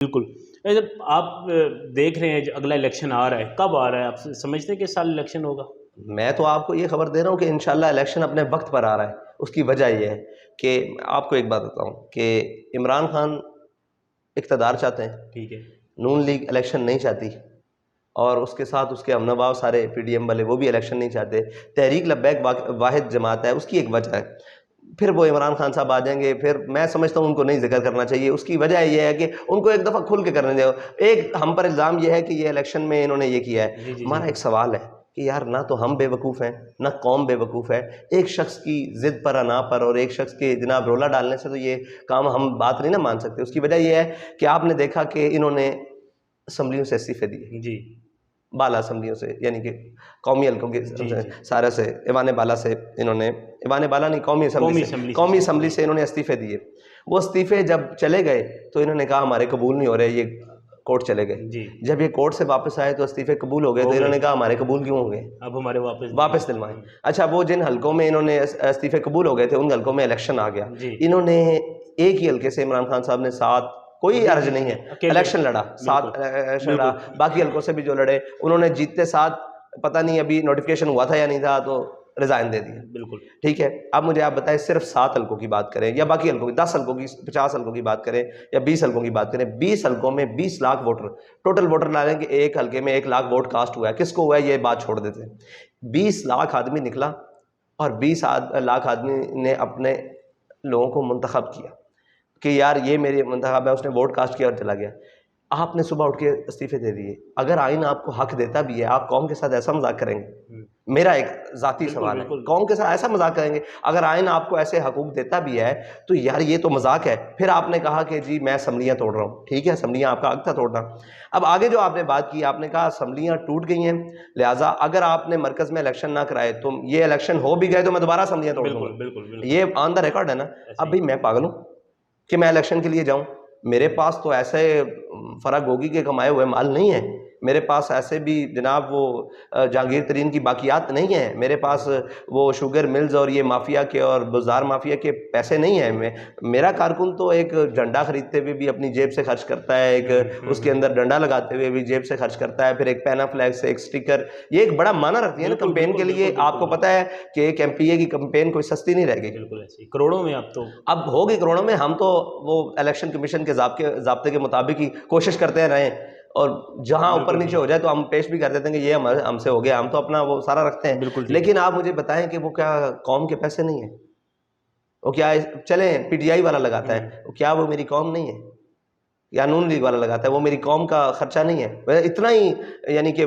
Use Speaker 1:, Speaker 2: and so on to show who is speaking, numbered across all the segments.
Speaker 1: बिल्कुल। जब आप देख रहे हैं जो अगला इलेक्शन आ रहा है, कब आ रहा है? आप समझते हैं कि इस साल इलेक्शन होगा?
Speaker 2: मैं तो आपको ये खबर दे रहा हूँ कि इंशाल्लाह इलेक्शन अपने वक्त पर आ रहा है। उसकी वजह ये है कि आपको एक बात बताऊँ कि इमरान खान इक़्तिदार चाहते हैं,
Speaker 1: ठीक है।
Speaker 2: नून लीग इलेक्शन नहीं चाहती, और उसके साथ उसके हमनवाव सारे पीडीएम वाले वो भी इलेक्शन नहीं चाहते। तहरीक लब्बैक वाहिद जमात है, उसकी एक वजह है। फिर वो इमरान खान साहब आ जाएंगे, फिर मैं समझता हूँ उनको नहीं जिक्र करना चाहिए। उसकी वजह ये है कि उनको एक दफ़ा खुल के करने दो। एक हम पर इल्ज़ाम ये है कि ये इलेक्शन में इन्होंने ये किया है।
Speaker 1: जी, जी,
Speaker 2: हमारा
Speaker 1: जी।
Speaker 2: एक सवाल है कि यार ना तो हम बेवकूफ़ हैं, ना कौम बेवकूफ़ है। एक शख्स की ज़िद पर अना पर और एक शख्स के जनाब रोला डालने से तो ये काम हम बात नहीं ना मान सकते। उसकी वजह यह है कि आपने देखा कि इन्होंने असम्बलियों से इस्तीफ़े दिए,
Speaker 1: जी।
Speaker 2: बाला असम्बलियों से, यानी कि कौमी हल्कों के
Speaker 1: जी, जी।
Speaker 2: सारे से, ईवान बाला से इन्होंने, ईवान बाला नहीं, कौमी
Speaker 1: कौमी
Speaker 2: असम्बली
Speaker 1: असम्बली से।
Speaker 2: से इन्होंने इस्तीफ़े दिए। वो इस्तीफ़े जब चले गए तो इन्होंने कहा हमारे कबूल नहीं हो रहे, ये कोर्ट चले गए।
Speaker 1: जी।
Speaker 2: जब ये कोर्ट से वापस आए तो इस्तीफ़े कबूल हो गए, तो इन्होंने कहा हमारे कबूल क्यों हो गए,
Speaker 1: अब हमारे
Speaker 2: वापस दिलवाएं। अच्छा, वो जिन हल्कों में इन्होंने इस्तीफ़े कबूल हो गए थे, उन हल्कों में इलेक्शन आ गया।
Speaker 1: जी।
Speaker 2: इन्होंने एक ही हल्के से इमरान खान साहब ने 7, कोई अर्ज नहीं है,
Speaker 1: अकेले
Speaker 2: इलेक्शन लड़ा, 7 इलेक्शन लड़ा। बाकी हल्कों से भी जो लड़े उन्होंने जीतते 7, पता नहीं अभी नोटिफिकेशन हुआ था या नहीं था, तो रिजाइन दे दिया।
Speaker 1: बिल्कुल।
Speaker 2: ठीक है, अब मुझे आप बताएं, सिर्फ 7 हल्कों की बात करें या बाकी हल्कों की, 10 हल्कों की, 50 हल्कों की बात करें या 20 हल्कों की बात करें, 20 हल्कों में 20 लाख वोटर, टोटल वोटर ला लेंगे, एक हल्के में 1 लाख वोट कास्ट हुआ है। किसको हुआ है ये बात छोड़ देते हैं। 20 लाख आदमी निकला और 20 लाख आदमी ने अपने लोगों को मुंतखब किया कि यार ये मेरी मुंतखब है, उसने वोट कास्ट किया और चला गया। आपने सुबह उठ के इस्तीफे दे दिए। अगर आइन आपको हक देता भी है, आप कौम के साथ ऐसा मजाक करेंगे? मेरा एक जाती सवाल है, कौम के साथ ऐसा मजाक करेंगे? अगर आइन आपको ऐसे हकूक देता भी है तो यार ये तो मजाक है। फिर आपने कहा कि जी मैं असम्बलियाँ तोड़ रहा हूँ। ठीक है, असम्बलियाँ आपका हक था तोड़ना। अब आगे जो आपने बात की, आपने कहा असम्बलियाँ टूट गई हैं, लिहाजा अगर आपने मरकज में इलेक्शन ना कराए तो ये इलेक्शन हो भी गए तो मैं दोबारा असम्बलियाँ तोड़ दूंगा। ये ऑन द रिकॉर्ड है ना। अब भाई मैं पागल हूँ कि मैं इलेक्शन के लिए जाऊं? मेरे पास तो ऐसे फराग गोगी के कमाए हुए माल नहीं है। मेरे पास ऐसे भी जनाब वो जहांगीर तरीन की बाकियात नहीं है। मेरे पास वो शुगर मिल्स और ये माफिया के और बाजार माफिया के पैसे नहीं है। मेरा कारकुन तो एक झंडा खरीदते हुए भी अपनी जेब से खर्च करता है, एक उसके अंदर डंडा लगाते हुए भी जेब से खर्च करता है, फिर एक पैना फ्लैग से एक स्टिकर, ये एक बड़ा माना रखती है ना कंपेन के लिए। आपको पता है कि एक एमपीए की कंपेन कोई सस्ती नहीं रहेगी,
Speaker 1: बिल्कुल ऐसी करोड़ों में
Speaker 2: अब होगी करोड़ों में। हम तो वो इलेक्शन कमीशन के ज़ाब्ते के मुताबिक ही कोशिश करते रहे, और जहां ऊपर नीचे हो जाए तो हम पेश भी कर देते हैं कि ये हमसे हो गया, हम तो अपना वो सारा रखते हैं। लेकिन आप मुझे बताएं कि वो क्या कौम के पैसे नहीं है? वो क्या चले पीटीआई वाला लगाता है, क्या वो मेरी कौम नहीं है? या नून लीग वाला लगाता है, वो मेरी कौम का खर्चा नहीं है? इतना ही यानी कि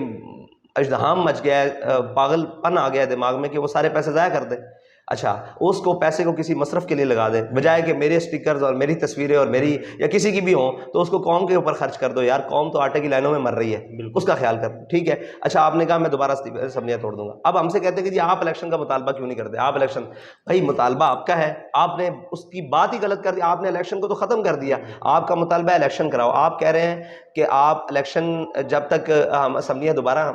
Speaker 2: अजदहाम मच गया है, पागलपन आ गया है दिमाग में कि वो सारे पैसे ज़ाया कर दे। अच्छा, उसको पैसे को किसी मसरफ के लिए लगा दे, बजाय कि मेरे स्टिकर्स और मेरी तस्वीरें और मेरी या किसी की भी हो तो उसको कौम के ऊपर खर्च कर दो। यार कौम तो आटे की लाइनों में मर रही है, उसका ख्याल कर। ठीक है, अच्छा आपने कहा मैं दोबारा असम्बलियाँ तोड़ दूंगा। अब हमसे कहते हैं कि जी आप इलेक्शन का मुतालबा क्यों नहीं करते? आप इलेक्शन, भाई मुतालबा आपका है, आपने उसकी बात ही गलत कर दी। आपने इलेक्शन को तो ख़त्म कर दिया, आपका मुतालबा इलेक्शन कराओ। आप कह रहे हैं कि आप इलेक्शन जब तक हम असम्बलियाँ दोबारा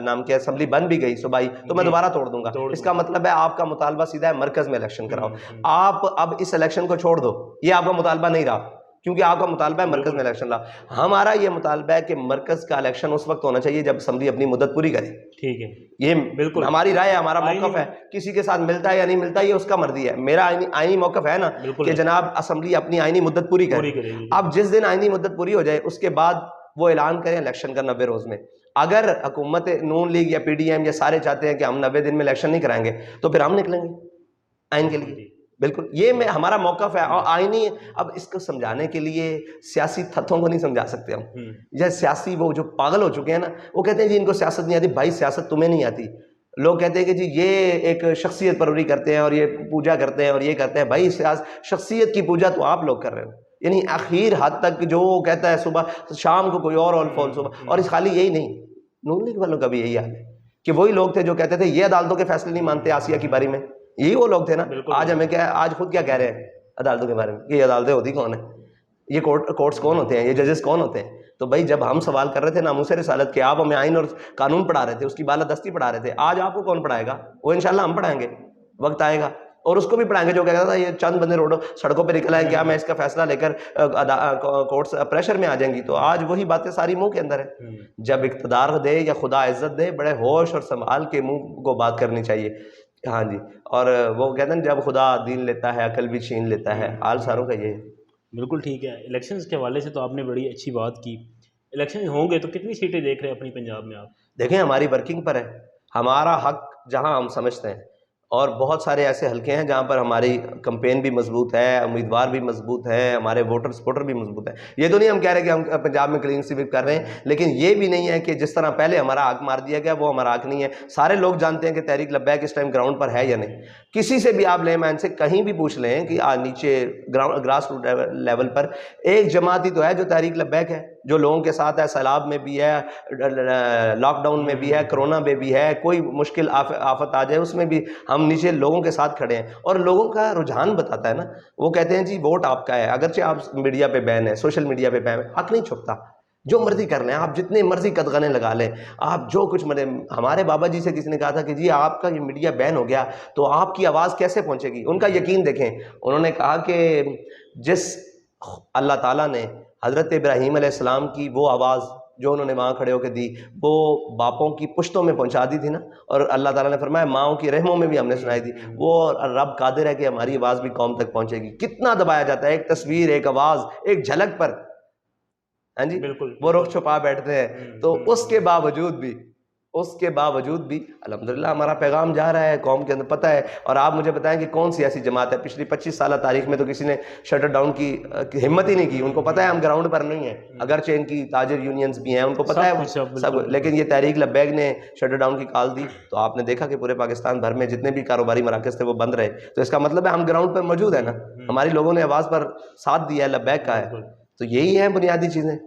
Speaker 2: नाम के असम्बली बन भी गई सूबाई तो मैं दोबारा तोड़ दूंगा। इसका मतलब है आपका मुतालबा सीधा है मरकज में इलेक्शन कराओ। आप अब इस इलेक्शन को छोड़ दो, ये आपका मुतालबा नहीं रहा, क्योंकि आपका मुतालबा है मरकज में इलेक्शन ला। हमारा ये मुतालबा है कि मरकज का इलेक्शन उस वक्त होना चाहिए जब असम्बली अपनी मुद्दत पूरी करे।
Speaker 1: ठीक है,
Speaker 2: ये बिल्कुल हमारी राय है, हमारा मौकफ है। किसी के साथ मिलता है या नहीं मिलता ये उसका मर्जी है। मेरा आईनी मौकफ है ना कि जनाब असम्बली अपनी आईनी मुद्दत पूरी करे। अब जिस दिन आईनी मुद्दत पूरी हो जाए उसके बाद वो ऐलान करें इलेक्शन का 90 रोज में। अगर हुकूमत नून लीग या पीडीएम या सारे चाहते हैं कि हम 90 दिन में इलेक्शन नहीं कराएंगे तो फिर हम निकलेंगे आइन के लिए। बिल्कुल, ये मैं हमारा मौकफ है। और आईनी, अब इसको समझाने के लिए सियासी तथ्यों को नहीं समझा सकते हम। जैसे सियासी वो जो पागल हो चुके हैं ना, वो कहते हैं जी इनको सियासत नहीं आती। भाई सियासत तुम्हें नहीं आती। लोग कहते हैं कि जी ये एक शख्सियत परवरी करते हैं और ये पूजा करते हैं और ये करते हैं। भाई शख्सियत की पूजा तो आप लोग कर रहे हो, यानी आखिर हद तक जो कहता है सुबह शाम को कोई और फॉल सुबह। और इस खाली यही नहीं, नून लीग वालों का भी यही हाल है कि वही लोग थे जो कहते थे ये अदालतों के फैसले नहीं मानते आसिया की बारी में। यही वो लोग थे ना। आज हमें क्या, आज खुद क्या कह रहे हैं अदालतों के बारे में कि ये अदालतें होती कौन है, ये कोर्ट्स कौन होते हैं, ये जजेस कौन होते हैं? तो भाई जब हम सवाल कर रहे थे नामूसे रिसालत के, आप हमें आइन और कानून पढ़ा रहे थे, उसकी बालादस्ती पढ़ा रहे थे। आज आपको कौन पढ़ाएगा? वो इंशाल्लाह हम पढ़ाएंगे, वक्त आएगा। और उसको भी पढ़ाएंगे जो कहता था ये चंद बंदे रोडों सड़कों पे निकल आए, क्या मैं इसका फैसला लेकर कोर्ट प्रेशर में आ जाएंगी। तो आज वही बातें सारी मुंह के अंदर है। जब इक़्तिदार दे या खुदा इज्जत दे, बड़े होश और संभाल के मुंह को बात करनी चाहिए। हाँ जी, और वो कहते हैं जब खुदा दीन लेता है अकल भी छीन लेता है, हाल सारों का ये है।
Speaker 1: बिल्कुल ठीक है। इलेक्शंस के हवाले से तो आपने बड़ी अच्छी बात की। इलेक्शन होंगे तो कितनी सीटें देख रहे हैं अपनी पंजाब में आप?
Speaker 2: देखें हमारी वर्किंग पर है, हमारा हक जहां हम समझते हैं, और बहुत सारे ऐसे हलके हैं जहां पर हमारी कैंपेन भी मजबूत है, उम्मीदवार भी मजबूत है, हमारे वोटर सपोर्टर भी मजबूत है। ये तो नहीं हम कह रहे कि हम पंजाब में क्लीन स्वीप कर रहे हैं, लेकिन ये भी नहीं है कि जिस तरह पहले हमारा हक मार दिया गया वो हमारा हक नहीं है। सारे लोग जानते हैं कि तहरीक लब्बैक इस टाइम ग्राउंड पर है या नहीं। किसी से भी आप लेमैन से कहीं भी पूछ लें कि नीचे ग्रास रूट लेवल पर एक जमात ही तो है जो तहरीक लब्बैक है, जो लोगों के साथ है, सैलाब में भी है, लॉकडाउन में भी है, कोरोना में भी है, कोई मुश्किल आफत आ जाए उसमें भी हम नीचे लोगों के साथ खड़े हैं। और लोगों का रुझान बताता है ना, वो कहते हैं जी वोट आपका है, अगरचे आप मीडिया पे बैन है, सोशल मीडिया पे बैन है, हक नहीं छुपता, जो मर्जी कर लें आप, जितने मर्जी कदगने लगा लें आप, जो कुछ मरे। हमारे बाबा जी से किसी ने कहा था कि जी आपका ये मीडिया बैन हो गया तो आपकी आवाज़ कैसे पहुंचेगी। उनका यकीन देखें, उन्होंने कहा कि जिस अल्लाह ताला ने हज़रत इब्राहीम अलैहिस्सलाम की वो आवाज़ जो उन्होंने वहाँ खड़े होकर दी, वो बापों की पुश्तों में पहुंचा दी थी ना, और अल्लाह ताला ने फरमाया माओं की रहमों में भी हमने सुनाई दी। वो रब कादिर है कि हमारी आवाज़ भी कौम तक पहुंचेगी। कितना दबाया जाता है, एक तस्वीर, एक आवाज़, एक झलक पर, हाँ जी,
Speaker 1: बिल्कुल
Speaker 2: वो रुख छुपा बैठते हैं। तो उसके बावजूद भी अल्हम्दुलिल्लाह हमारा पैगाम जा रहा है कौम के अंदर, पता है। और आप मुझे बताएं कि कौन सी ऐसी जमात है पिछली 25 साल तारीख में तो किसी ने शटर डाउन की हिम्मत ही नहीं की। उनको पता है हम ग्राउंड पर नहीं है, अगरचे इनकी ताजिर यूनियंस भी हैं, उनको पता है सब, लेकिन ये तहरीक लब्बैक ने शटर डाउन की कॉल दी तो आपने देखा कि पूरे पाकिस्तान भर में जितने भी कारोबारी मराकज़ थे वो बंद रहे। तो इसका मतलब है हम ग्राउंड पर मौजूद है ना, हमारी लोगों ने आवाज़ पर साथ दिया है, लब्बैक का है। तो यही है बुनियादी चीज़ें।